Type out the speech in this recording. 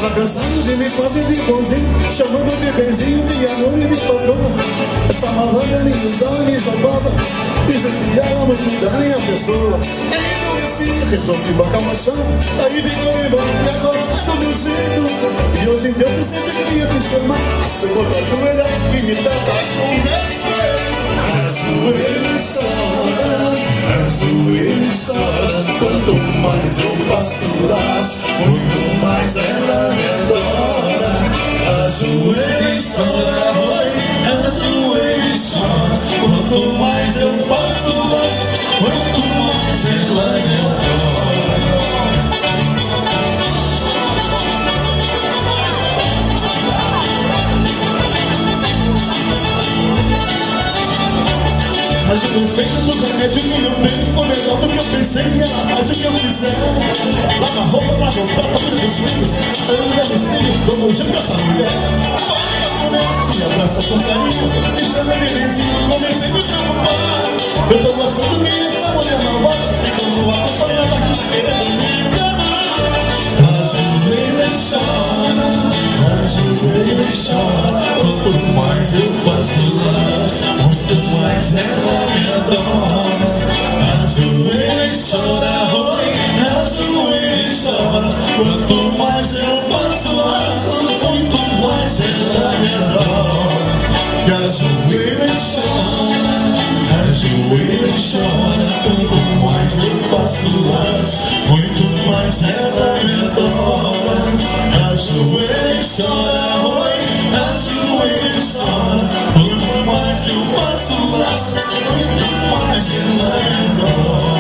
Tava cansado de me fazer de bonzinho, chamando de benzinho de amor e de patrão. Essa malandra nem usava, nem roubava, pisoteava muito da minha pessoa. Resolvi bancar uma chão, aí ficou embora e agora é do meu jeito. E hoje em dia eu sempre queria te chamar, você botar a joelha e me dava um respeito. Ajoelha e chora, ajoelha e chora. Quanto mais eu passo las, muito mais ela me adora. Ajoelha e chora, oi, ajoelha e chora. Quanto mais eu passo las, muito mais ela me adora. Mas o efeito do remédio que eu dei foi melhor do que eu pensei. Ela faz o que eu quiser. Lava a roupa, lava o prato, cuida dos filhos. Anda nos trilhos, dou um jeito essa mulher. Me abraça com carinho, me chama de vizinho. Comecei a me preocupar. Eu tô gostando que essa mulher malvada ficou acompanhada aqui querendo me enganar. Ajoelha e chora, ajoelha e chora. Quanto mais eu passo lá, muito mais ela me adora. Ajoelha e chora, oi, ajoelha e chora. Quanto mais eu passo lá, muito mais ela me adora. Ajoelha e chora, ajoelha e chora. Quanto mais eu passo lá, muito mais ela me adora. Ajoelha e chora, oi, ajoelha e chora. Quanto mais eu passo lá, muito mais ela me adora.